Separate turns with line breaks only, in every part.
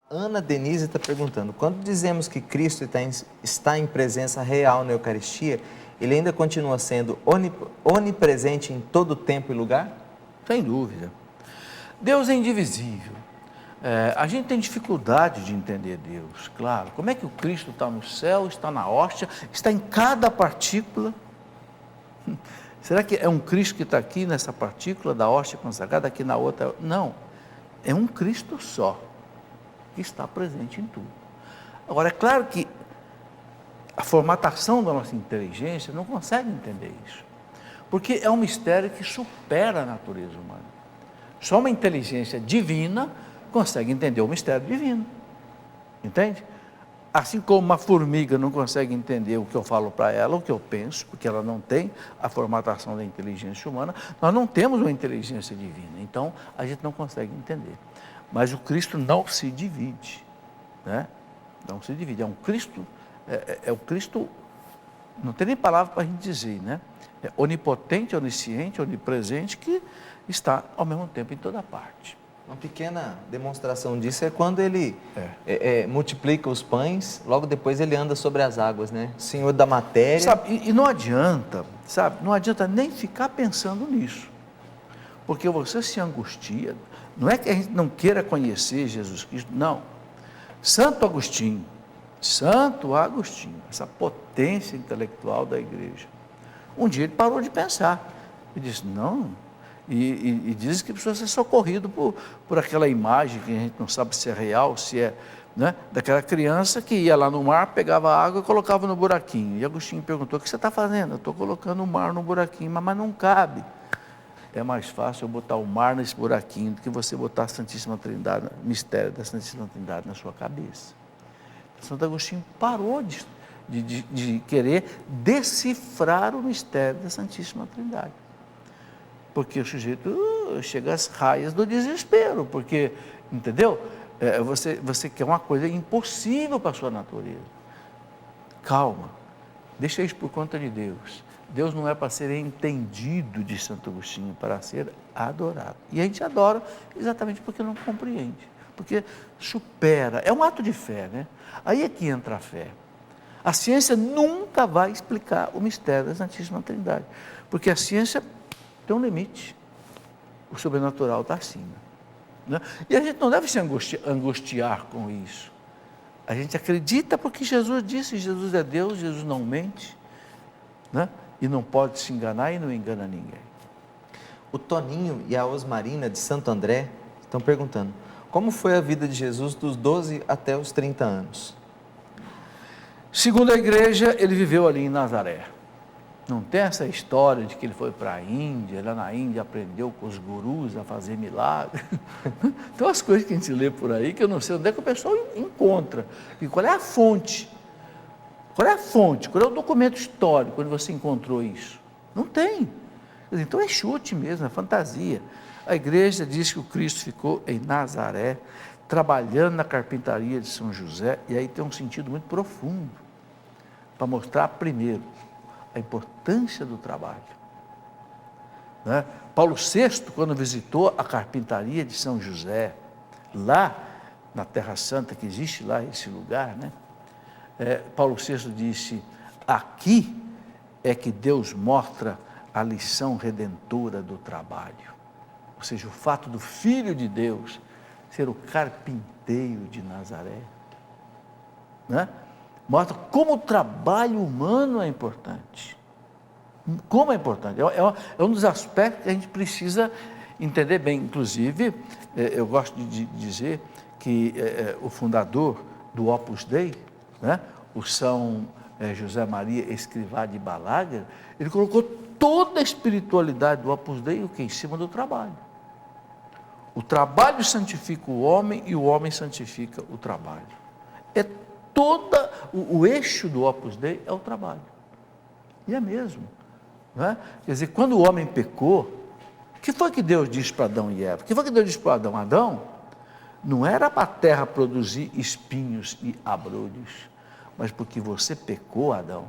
Ana Denise está perguntando, quando dizemos que Cristo está em presença real na Eucaristia, ele ainda continua sendo onipresente em todo tempo e lugar?
Sem dúvida. Deus é indivisível. A gente tem dificuldade de entender Deus, claro. Como é que o Cristo está no céu, está na hóstia, está em cada partícula? Será que é um Cristo que está aqui nessa partícula da hóstia consagrada, aqui na outra? Não, é um Cristo só, que está presente em tudo. Agora, é claro que a formatação da nossa inteligência não consegue entender isso, porque é um mistério que supera a natureza humana. Só uma inteligência divina consegue entender o mistério divino, entende? Assim como uma formiga não consegue entender o que eu falo para ela, o que eu penso, porque ela não tem a formatação da inteligência humana, nós não temos uma inteligência divina, então a gente não consegue entender. Mas o Cristo não se divide, né? Não se divide, é um Cristo, é o Cristo, não tem nem palavra para a gente dizer, né? É onipotente, onisciente, onipresente, que está ao mesmo tempo em toda parte.
Uma pequena demonstração disso é quando ele multiplica os pães, logo depois ele anda sobre as águas, né? Senhor da matéria.
Sabe, e não adianta, sabe, não adianta nem ficar pensando nisso, porque você se angustia. Não é que a gente não queira conhecer Jesus Cristo, não. Santo Agostinho, essa potência intelectual da igreja, um dia ele parou de pensar, ele disse, não, e diz que precisa ser socorrido por aquela imagem que a gente não sabe se é real, se é, né, daquela criança que ia lá no mar, pegava água e colocava no buraquinho. E Agostinho perguntou, o que você está fazendo? Eu estou colocando o mar no buraquinho, mas não cabe. É mais fácil eu botar o mar nesse buraquinho do que você botar a Santíssima Trindade, o mistério da Santíssima Trindade na sua cabeça. Santo Agostinho parou de querer decifrar o mistério da Santíssima Trindade. Porque o sujeito chega às raias do desespero, porque, entendeu? Você quer uma coisa impossível para a sua natureza. Calma, deixa isso por conta de Deus. Deus não é para ser entendido, de Santo Agostinho, para ser adorado. E a gente adora exatamente porque não compreende, porque supera, é um ato de fé, né? Aí é que entra a fé. A ciência nunca vai explicar o mistério da Santíssima Trindade, porque a ciência tem um limite, o sobrenatural está acima, né? E a gente não deve se angustiar com isso. A gente acredita porque Jesus disse, Jesus é Deus, Jesus não mente, né? E não pode se enganar e não engana ninguém.
O Toninho e a Osmarina de Santo André estão perguntando, como foi a vida de Jesus dos 12 até os 30 anos?
Segundo a igreja, ele viveu ali em Nazaré. Não tem essa história de que ele foi para a Índia, lá na Índia aprendeu com os gurus a fazer milagres. Tem umas coisas que a gente lê por aí que eu não sei onde é que o pessoal encontra. E qual é a fonte? Qual é a fonte? Qual é o documento histórico onde você encontrou isso? Não tem. Então é chute mesmo, é fantasia. A igreja diz que o Cristo ficou em Nazaré, trabalhando na carpintaria de São José, e aí tem um sentido muito profundo, para mostrar primeiro a importância do trabalho, né? Paulo VI, quando visitou a carpintaria de São José, lá na Terra Santa, que existe lá esse lugar, né? Paulo VI disse, aqui é que Deus mostra a lição redentora do trabalho, ou seja, o fato do Filho de Deus ser o carpinteiro de Nazaré, né? Mostra como o trabalho humano é importante. Como é importante. É um dos aspectos que a gente precisa entender bem. Inclusive, eu gosto de dizer que o fundador do Opus Dei, né, o São José Maria Escrivá de Balaguer, ele colocou toda a espiritualidade do Opus Dei em cima do trabalho. O trabalho santifica o homem e o homem santifica o trabalho. Todo o eixo do Opus Dei é o trabalho. E é mesmo. Não é? Quer dizer, quando o homem pecou, o que foi que Deus disse para Adão e Eva? O que foi que Deus disse para Adão? Adão, não era para a terra produzir espinhos e abrolhos, mas porque você pecou, Adão.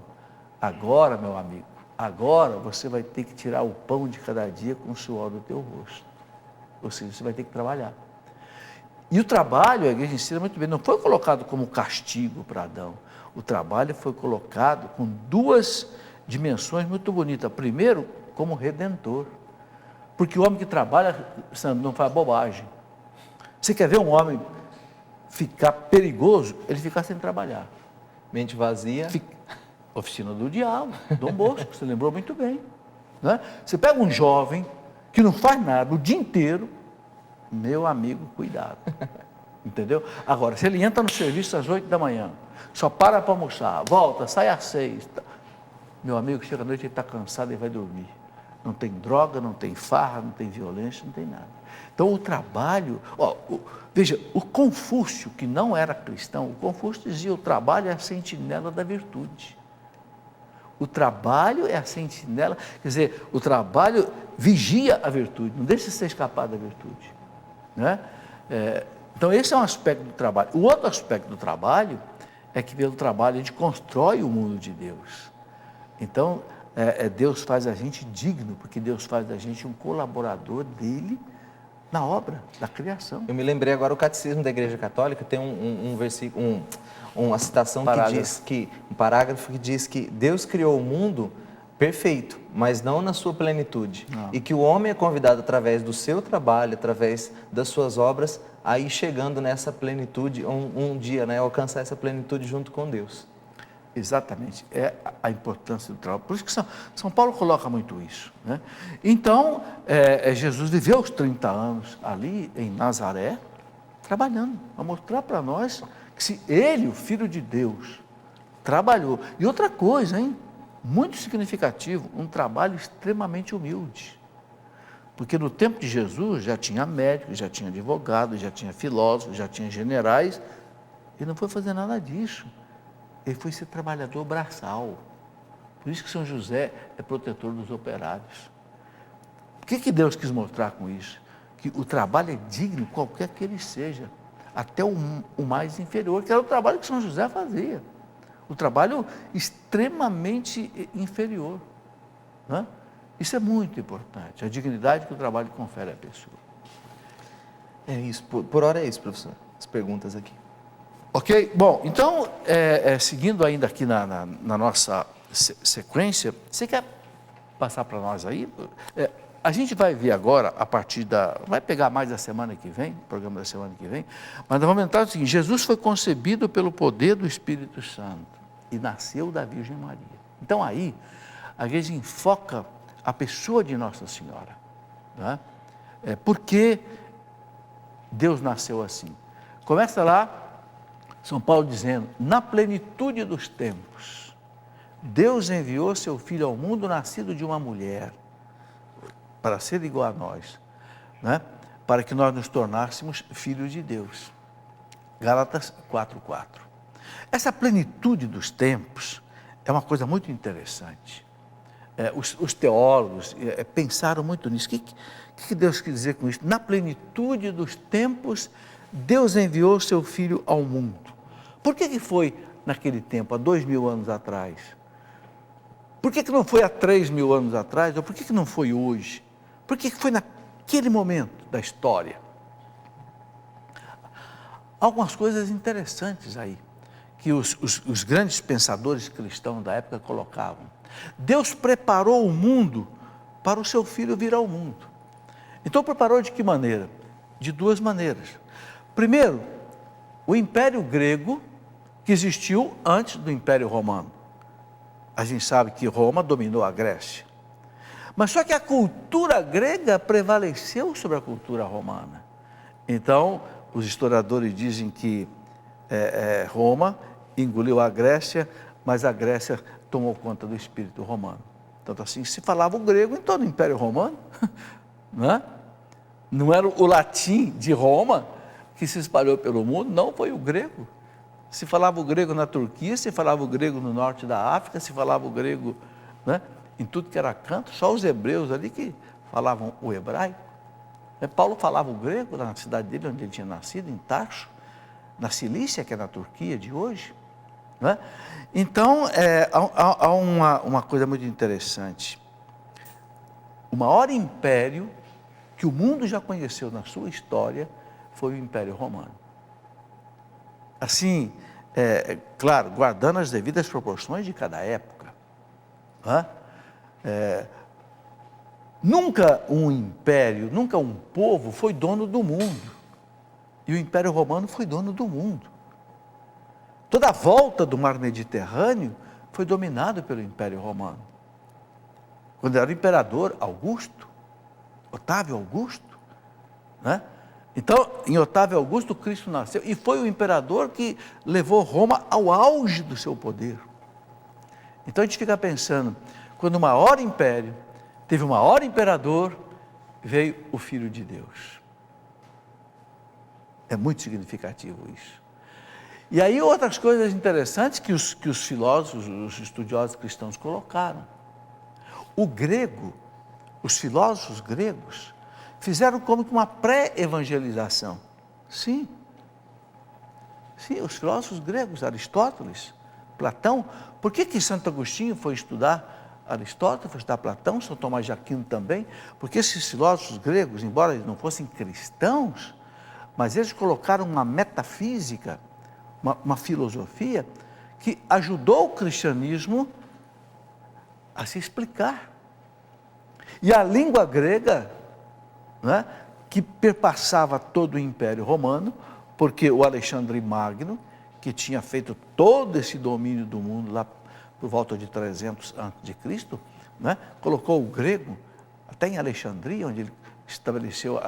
Agora, meu amigo, agora você vai ter que tirar o pão de cada dia com o suor do teu rosto. Ou seja, você vai ter que trabalhar. E o trabalho, a igreja ensina muito bem, não foi colocado como castigo para Adão. O trabalho foi colocado com duas dimensões muito bonitas. Primeiro, como redentor. Porque o homem que trabalha, não faz bobagem. Você quer ver um homem ficar perigoso? Ele ficar sem trabalhar.
Mente vazia.
Oficina do diabo, Dom Bosco, você lembrou muito bem. Né? Você pega um jovem que não faz nada o dia inteiro, meu amigo, cuidado. Entendeu? Agora, se ele entra no serviço às 8 da manhã, só para almoçar, volta, sai às 6, meu amigo, chega à noite, ele está cansado e vai dormir. Não tem droga, não tem farra, não tem violência, não tem nada. Então, o trabalho... veja, o Confúcio, que não era cristão, o Confúcio dizia, o trabalho é a sentinela da virtude. O trabalho é a sentinela, quer dizer, o trabalho vigia a virtude, não deixa você escapar da virtude. Né? Então, esse é um aspecto do trabalho. O outro aspecto do trabalho é que pelo trabalho a gente constrói o mundo de Deus. Então, Deus faz a gente digno, porque Deus faz da gente um colaborador dele na obra da criação.
Eu me lembrei agora, o Catecismo da Igreja Católica tem um versículo, uma citação que diz que, um parágrafo que diz que Deus criou o mundo perfeito, mas não na sua plenitude. Não. E que o homem é convidado através do seu trabalho, através das suas obras, a ir chegando nessa plenitude, um dia, né, alcançar essa plenitude junto com Deus.
Exatamente, é a importância do trabalho. Por isso que São Paulo coloca muito isso. Né? Então, Jesus viveu os 30 anos ali em Nazaré, trabalhando, para mostrar para nós que se ele, o Filho de Deus, trabalhou. E outra coisa, hein? Muito significativo, um trabalho extremamente humilde. Porque no tempo de Jesus já tinha médicos, já tinha advogados, já tinha filósofos, já tinha generais. Ele não foi fazer nada disso. Ele foi ser trabalhador braçal. Por isso que São José é protetor dos operários. O que Deus quis mostrar com isso? Que o trabalho é digno, qualquer que ele seja, até o mais inferior, que era o trabalho que São José fazia. O trabalho extremamente inferior. Né? Isso é muito importante, a dignidade que o trabalho confere à pessoa.
É isso, por hora é isso, professor, as perguntas aqui.
Ok? Bom, então, seguindo ainda aqui na nossa sequência, você quer passar para nós aí? A gente vai ver agora, a partir vai pegar mais da semana que vem, o programa da semana que vem, mas nós vamos entrar no seguinte: Jesus foi concebido pelo poder do Espírito Santo e nasceu da Virgem Maria. Então aí, a igreja enfoca a pessoa de Nossa Senhora. Né? Por que Deus nasceu assim? Começa lá, São Paulo dizendo, na plenitude dos tempos, Deus enviou seu Filho ao mundo nascido de uma mulher, para ser igual a nós, né? Para que nós nos tornássemos filhos de Deus. Gálatas 4:4. Essa plenitude dos tempos é uma coisa muito interessante. Os teólogos pensaram muito nisso. O que Deus quis dizer com isso? Na plenitude dos tempos, Deus enviou seu Filho ao mundo. Por que foi naquele tempo, há 2000 anos atrás? Por que não foi há 3000 anos atrás? Ou por que não foi hoje? Por que foi naquele momento da história? Algumas coisas interessantes aí, que os grandes pensadores cristãos da época colocavam. Deus preparou o mundo para o seu Filho vir ao mundo. Então preparou de que maneira? De duas maneiras. Primeiro, o Império Grego, que existiu antes do Império Romano. A gente sabe que Roma dominou a Grécia. Mas só que a cultura grega prevaleceu sobre a cultura romana. Então, os historiadores dizem que Roma engoliu a Grécia, mas a Grécia tomou conta do espírito romano. Tanto assim, se falava o grego em todo o Império Romano, né? Não era o latim de Roma que se espalhou pelo mundo, não, foi o grego. Se falava o grego na Turquia, se falava o grego no norte da África, se falava o grego, né, em tudo que era canto, só os hebreus ali que falavam o hebraico. Paulo falava o grego na cidade dele, onde ele tinha nascido, em Tarso, na Cilícia, que é na Turquia de hoje. Né? Então, há uma coisa muito interessante. O maior império que o mundo já conheceu na sua história foi o Império Romano. Assim, claro, guardando as devidas proporções de cada época. Nunca um império, nunca um povo foi dono do mundo. E o Império Romano foi dono do mundo. Toda a volta do mar Mediterrâneo foi dominada pelo Império Romano. Quando era o imperador Augusto, Otávio Augusto, né? Então, em Otávio Augusto, Cristo nasceu e foi o imperador que levou Roma ao auge do seu poder. Então a gente fica pensando, quando o maior império teve o maior imperador, veio o Filho de Deus. É muito significativo isso. E aí outras coisas interessantes que os filósofos, os estudiosos cristãos colocaram. O grego, os filósofos gregos, fizeram como que uma pré-evangelização. Sim, os filósofos gregos, Aristóteles, Platão. Por que Santo Agostinho foi estudar Aristóteles, foi estudar Platão, São Tomás de Aquino também? Porque esses filósofos gregos, embora eles não fossem cristãos, mas eles colocaram uma metafísica, uma filosofia, que ajudou o cristianismo a se explicar. E a língua grega, né, que perpassava todo o Império Romano, porque o Alexandre Magno, que tinha feito todo esse domínio do mundo lá por volta de 300 a.C., né, colocou o grego até em Alexandria, onde ele estabeleceu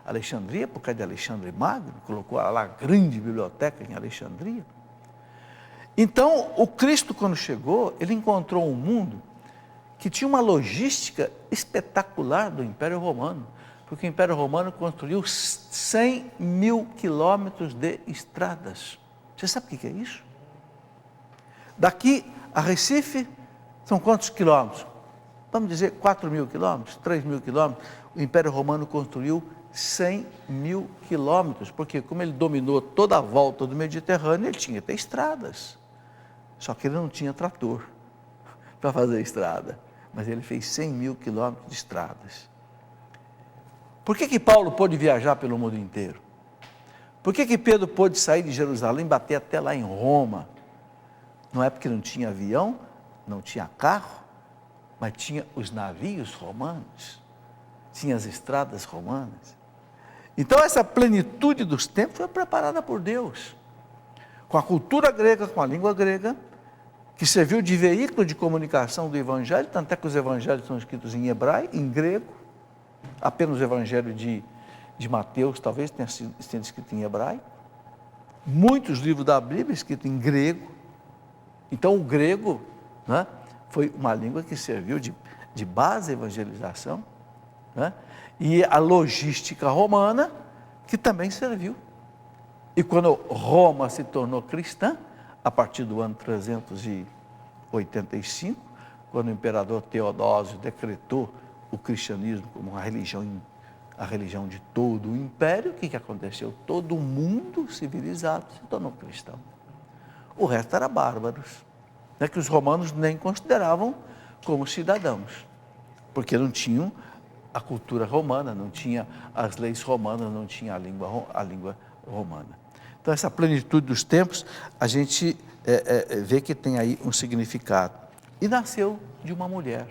Alexandria, por causa de Alexandre Magno, colocou lá a grande biblioteca em Alexandria. Então, o Cristo, quando chegou, ele encontrou um mundo que tinha uma logística espetacular do Império Romano, porque o Império Romano construiu 100 mil quilômetros de estradas. Você sabe o que é isso? Daqui a Recife, são quantos quilômetros? Vamos dizer 4 mil quilômetros, 3 mil quilômetros. O Império Romano construiu 100 mil quilômetros, porque como ele dominou toda a volta do Mediterrâneo, ele tinha que ter estradas. Só que ele não tinha trator para fazer a estrada, mas ele fez 100 mil quilômetros de estradas. Por que Paulo pôde viajar pelo mundo inteiro? Por que Pedro pôde sair de Jerusalém e bater até lá em Roma? Não é porque não tinha avião, não tinha carro, mas tinha os navios romanos, tinha as estradas romanas. Então essa plenitude dos tempos foi preparada por Deus, com a cultura grega, com a língua grega, que serviu de veículo de comunicação do Evangelho, tanto é que os Evangelhos são escritos em hebraico, em grego, apenas o Evangelho de Mateus talvez tenha sido escrito em hebraico, muitos livros da Bíblia escritos em grego. Então o grego, né, foi uma língua que serviu de base à evangelização, né, e a logística romana, que também serviu. E quando Roma se tornou cristã, a partir do ano 385, quando o imperador Teodósio decretou o cristianismo como a religião de todo o império, o que aconteceu? Todo o mundo civilizado se tornou cristão. O resto era bárbaros, né, que os romanos nem consideravam como cidadãos, porque não tinham a cultura romana, não tinha as leis romanas, não tinha a língua romana. Então, essa plenitude dos tempos, a gente vê que tem aí um significado. E nasceu de uma mulher.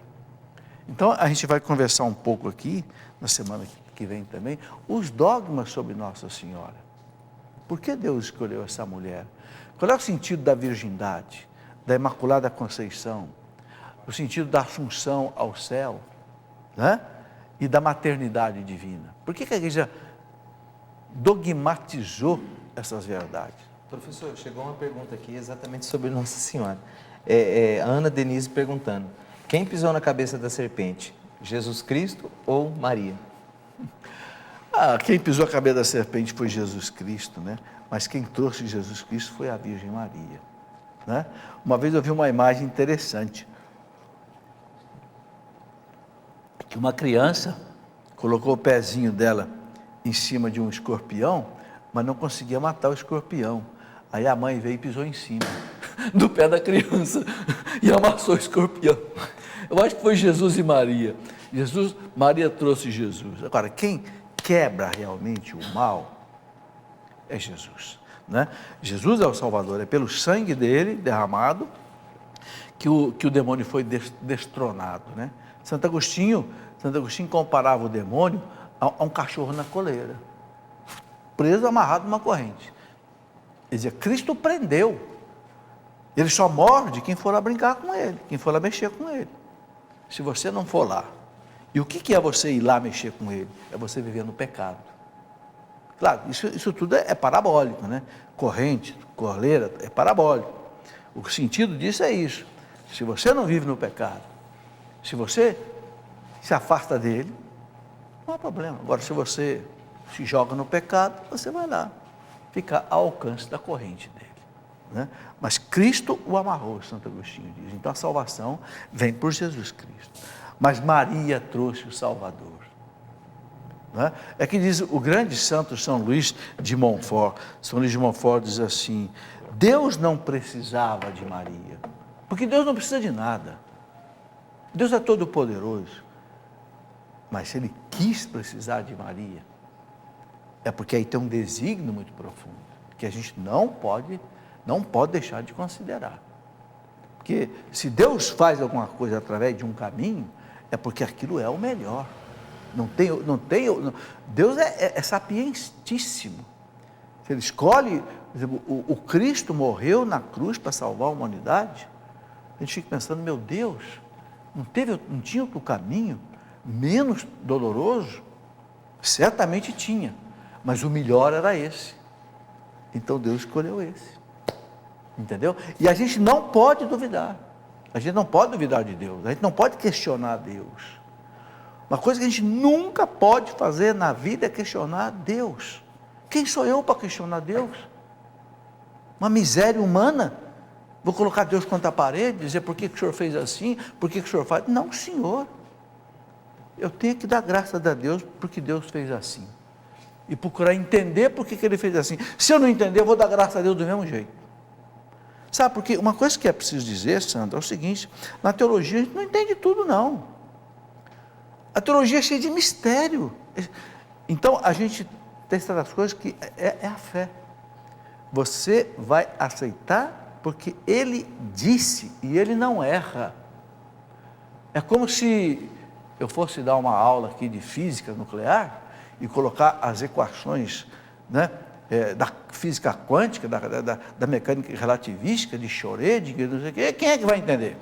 Então, a gente vai conversar um pouco aqui, na semana que vem também, os dogmas sobre Nossa Senhora. Por que Deus escolheu essa mulher? Qual é o sentido da virgindade, da Imaculada Conceição, o sentido da assunção ao céu, né? E da maternidade divina? Por que a igreja dogmatizou essas verdades?
Professor, chegou uma pergunta aqui exatamente sobre Nossa Senhora. A Ana Denise perguntando: quem pisou na cabeça da serpente? Jesus Cristo ou Maria?
Quem pisou a cabeça da serpente foi Jesus Cristo, né? Mas quem trouxe Jesus Cristo foi a Virgem Maria, né? Uma vez eu vi uma imagem interessante, que uma criança colocou o pezinho dela em cima de um escorpião, mas não conseguia matar o escorpião. Aí a mãe veio e pisou em cima do pé da criança e amassou o escorpião. Eu acho que foi Jesus e Maria. Maria trouxe Jesus. Agora, quem quebra realmente o mal é Jesus, né? Jesus é o Salvador, é pelo sangue dele derramado que o demônio foi destronado, né? Santo Agostinho comparava o demônio a um cachorro na coleira, preso, amarrado numa corrente. Ele dizia, Cristo prendeu, ele só morde quem for lá brincar com ele, quem for lá mexer com ele. Se você não for lá, e o que é você ir lá mexer com ele? É você viver no pecado. Claro, isso tudo é parabólico, né? Corrente, coleira, é parabólico. O sentido disso é isso. Se você não vive no pecado, se você se afasta dele, não há problema. Agora, se você se joga no pecado, você vai lá, ficar ao alcance da corrente dele, né? Mas Cristo o amarrou, Santo Agostinho diz. Então a salvação vem por Jesus Cristo. Mas Maria trouxe o Salvador, né? É que diz o grande santo São Luís de Montfort. São Luís de Montfort diz assim: Deus não precisava de Maria, porque Deus não precisa de nada. Deus é todo poderoso. Mas se Ele quis precisar de Maria, é porque aí tem um desígnio muito profundo, que a gente não pode deixar de considerar. Porque se Deus faz alguma coisa através de um caminho, é porque aquilo é o melhor. Deus é sapientíssimo. Se Ele escolhe, por exemplo, o Cristo morreu na cruz para salvar a humanidade, a gente fica pensando, meu Deus, não tinha outro caminho menos doloroso? Certamente tinha, mas o melhor era esse. Então Deus escolheu esse, entendeu? E a gente não pode duvidar, a gente não pode duvidar de Deus, a gente não pode questionar Deus. Uma coisa que a gente nunca pode fazer na vida é questionar Deus. Quem sou eu para questionar Deus? Uma miséria humana? Vou colocar Deus contra a parede, dizer por que o Senhor fez assim, por que o Senhor faz? Não, Senhor. Eu tenho que dar graças a Deus porque Deus fez assim. E procurar entender por que Ele fez assim. Se eu não entender, eu vou dar graças a Deus do mesmo jeito. Sabe, porque uma coisa que é preciso dizer, Sandra, é o seguinte: na teologia a gente não entende tudo, não. A teologia é cheia de mistério. Então a gente tem certas coisas que é a fé. Você vai aceitar porque Ele disse e Ele não erra. É como se eu fosse dar uma aula aqui de física nuclear e colocar as equações, né, da física quântica, da mecânica relativística, de Schrödinger, não sei o quê. Quem é que vai entender?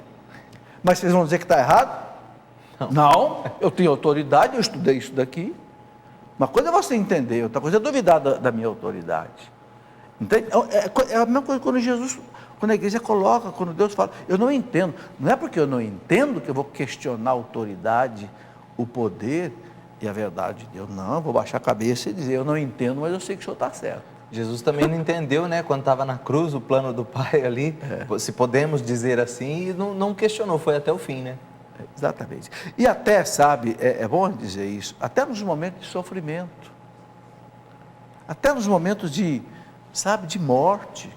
Mas vocês vão dizer que está errado? Não, eu tenho autoridade, eu estudei isso daqui. Uma coisa é você entender, outra coisa é duvidar da minha autoridade. Entende? É a mesma coisa quando a igreja coloca, quando Deus fala, eu não entendo. Não é porque eu não entendo que eu vou questionar a autoridade, o poder e a verdade de Deus. Não, eu vou baixar a cabeça e dizer, eu não entendo, mas eu sei que o Senhor está certo.
Jesus também não entendeu, né, quando estava na cruz, o plano do Pai ali, se podemos dizer assim, e não questionou, foi até o fim, né?
Exatamente. E até, sabe, é bom dizer isso, até nos momentos de sofrimento, até nos momentos de morte,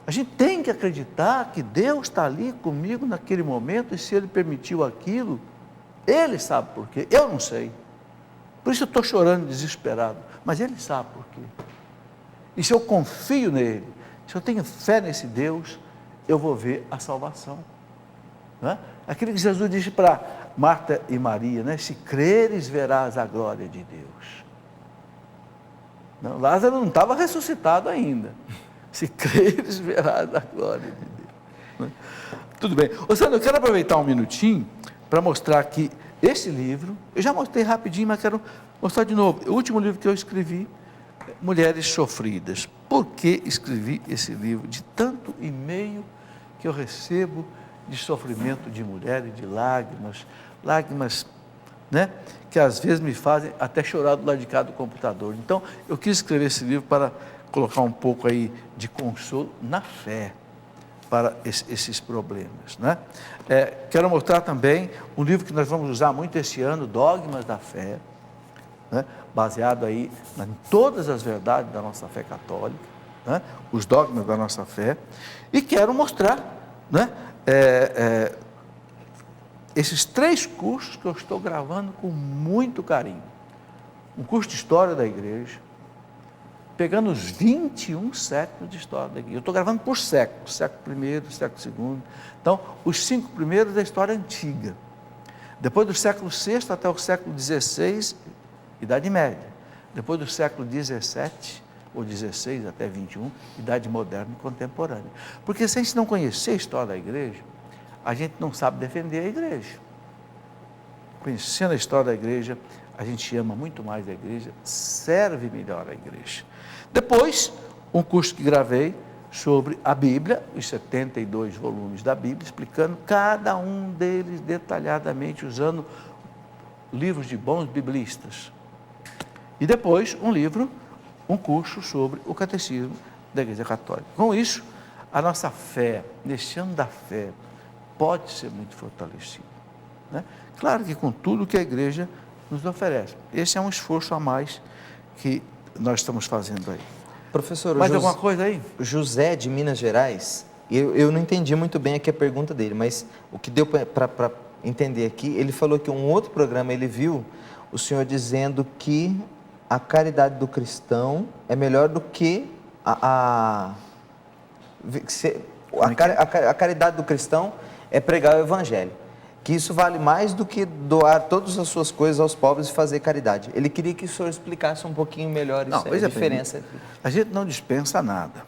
a gente tem que acreditar que Deus está ali comigo naquele momento, e se Ele permitiu aquilo, Ele sabe por quê, eu não sei. Por isso eu estou chorando desesperado, mas Ele sabe por quê. E se eu confio nele, se eu tenho fé nesse Deus, eu vou ver a salvação. Não é? Aquilo que Jesus disse para Marta e Maria, né? Se creres, verás a glória de Deus. Não, Lázaro não estava ressuscitado ainda. Se creres, verás a glória de Deus. Não é? Tudo bem. Ô Sandro, eu quero aproveitar um minutinho para mostrar que esse livro, eu já mostrei rapidinho, mas quero mostrar de novo. O último livro que eu escrevi, Mulheres Sofridas. Por que escrevi esse livro? De tanto e-mail que eu recebo de sofrimento de mulheres, de lágrimas, né, que às vezes me fazem até chorar do lado de cá do computador. Então, eu quis escrever esse livro para colocar um pouco aí de consolo na fé para esses problemas, né? Quero mostrar também um livro que nós vamos usar muito esse ano, Dogmas da Fé, né, baseado aí em todas as verdades da nossa fé católica, né, os dogmas da nossa fé, e quero mostrar, né, esses 3 cursos que eu estou gravando com muito carinho. Um curso de História da Igreja, pegando os 21 séculos de história da igreja. Eu estou gravando por século, século I, século II. Então, os 5 primeiros da história antiga. Depois do século VI até o século XVI, Idade Média. Depois do século XVII ou XVI até XXI, Idade Moderna e Contemporânea. Porque se a gente não conhecer a história da igreja, a gente não sabe defender a igreja. Conhecendo a história da igreja, a gente ama muito mais a igreja, serve melhor a igreja. Depois, um curso que gravei sobre a Bíblia, os 72 volumes da Bíblia, explicando cada um deles detalhadamente, usando livros de bons biblistas. E depois, um curso sobre o catecismo da Igreja Católica. Com isso, a nossa fé, neste ano da fé, pode ser muito fortalecida, né? Claro que com tudo que a igreja nos oferece. Esse é um esforço a mais que nós estamos fazendo aí.
Professor,
mais alguma coisa aí?
José de Minas Gerais, eu não entendi muito bem aqui a pergunta dele, mas o que deu para entender aqui, ele falou que um outro programa ele viu o senhor dizendo que a caridade do cristão é melhor do que a caridade do cristão é pregar o evangelho. Que isso vale mais do que doar todas as suas coisas aos pobres e fazer caridade. Ele queria que o senhor explicasse um pouquinho melhor isso, a diferença.
A gente não dispensa nada.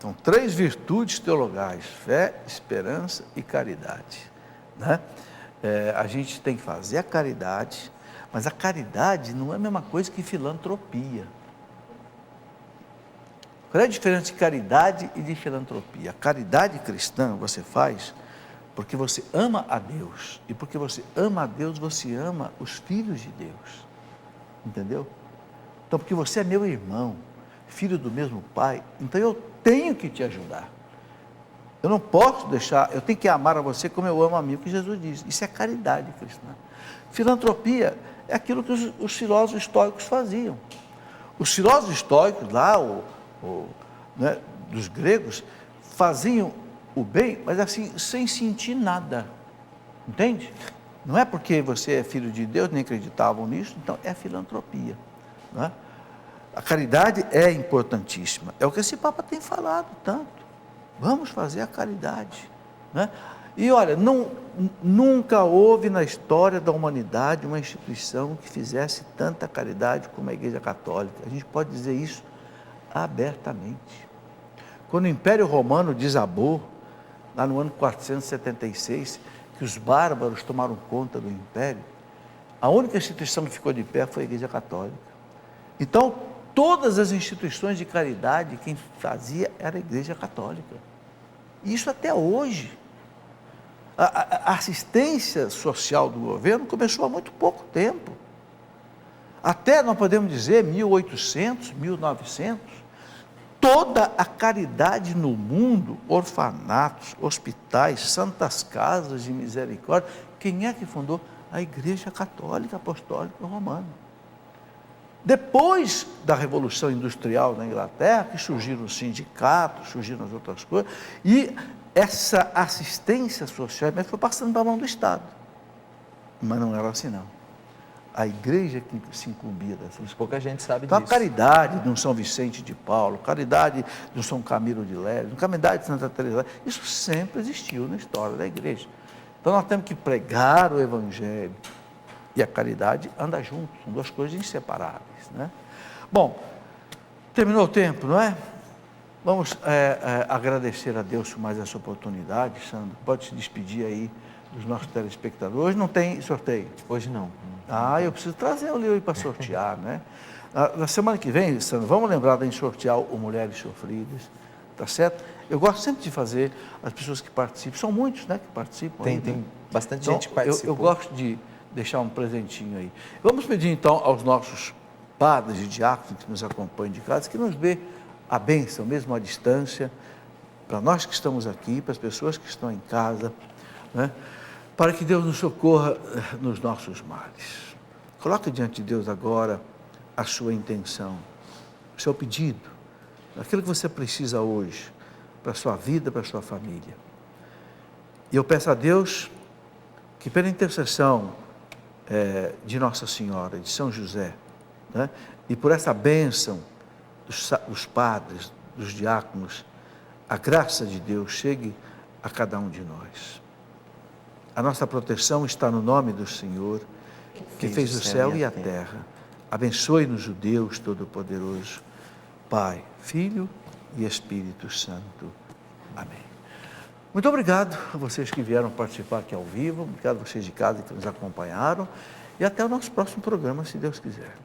São 3 virtudes teologais: fé, esperança e caridade, né? A gente tem que fazer a caridade, mas a caridade não é a mesma coisa que filantropia. Qual é a diferença de caridade e de filantropia? A caridade cristã você faz porque você ama a Deus, e porque você ama a Deus, você ama os filhos de Deus, entendeu? Então, porque você é meu irmão, filho do mesmo pai, então eu tenho que te ajudar. Eu não posso deixar, eu tenho que amar a você como eu amo a mim, o que Jesus diz. Isso é caridade cristã. Filantropia é aquilo que os filósofos estoicos faziam. Os filósofos estoicos lá, né, dos gregos, faziam o bem, mas assim, sem sentir nada, entende? Não é porque você é filho de Deus, nem acreditavam nisso, então é filantropia, não é? A caridade é importantíssima, é o que esse Papa tem falado tanto, vamos fazer a caridade, né? E olha, nunca houve na história da humanidade uma instituição que fizesse tanta caridade como a Igreja Católica, a gente pode dizer isso abertamente. Quando o Império Romano desabou, lá no ano 476, que os bárbaros tomaram conta do Império, a única instituição que ficou de pé foi a Igreja Católica. Então, todas as instituições de caridade, quem fazia era a Igreja Católica. E isso até hoje. A assistência social do governo começou há muito pouco tempo. Até, nós podemos dizer, 1800, 1900, toda a caridade no mundo, orfanatos, hospitais, santas casas de misericórdia, quem é que fundou? A Igreja Católica Apostólica Romana. Depois da Revolução Industrial na Inglaterra, que surgiram os sindicatos, surgiram as outras coisas, e essa assistência social foi passando para a mão do Estado. Mas não era assim, não. A igreja que se incumbia dessas.
Pouca gente sabe
então,
disso.
A caridade de um São Vicente de Paulo, caridade de um São Camilo de Lérida, caridade de Santa Teresa, isso sempre existiu na história da igreja. Então nós temos que pregar o Evangelho e a caridade andam juntos, são 2 coisas inseparáveis, né? Bom, terminou o tempo, não é? Vamos agradecer a Deus por mais essa oportunidade. Sandro, pode se despedir aí dos nossos telespectadores. Hoje não tem sorteio?
Hoje não.
Eu preciso trazer o livro para sortear, né? Na semana que vem, Sandro, vamos lembrar de sortear o Mulheres Sofridas, tá certo? Eu gosto sempre de fazer as pessoas que participam, são muitos, né, que participam.
Tem bastante gente que participa.
Eu gosto de deixar um presentinho aí. Vamos pedir então aos nossos padres e diáconos que nos acompanham de casa, que nos dê a bênção, mesmo à distância, para nós que estamos aqui, para as pessoas que estão em casa, né? Para que Deus nos socorra nos nossos males. Coloque diante de Deus agora a sua intenção, o seu pedido, aquilo que você precisa hoje, para a sua vida, para a sua família. E eu peço a Deus que pela intercessão de Nossa Senhora, de São José, né, e por essa bênção dos padres, dos diáconos, a graça de Deus chegue a cada um de nós. A nossa proteção está no nome do Senhor, que fez o céu e a terra. Abençoe-nos o Deus Todo-Poderoso, Pai, Filho e Espírito Santo. Amém. Muito obrigado a vocês que vieram participar aqui ao vivo, obrigado a vocês de casa que nos acompanharam, e até o nosso próximo programa, se Deus quiser.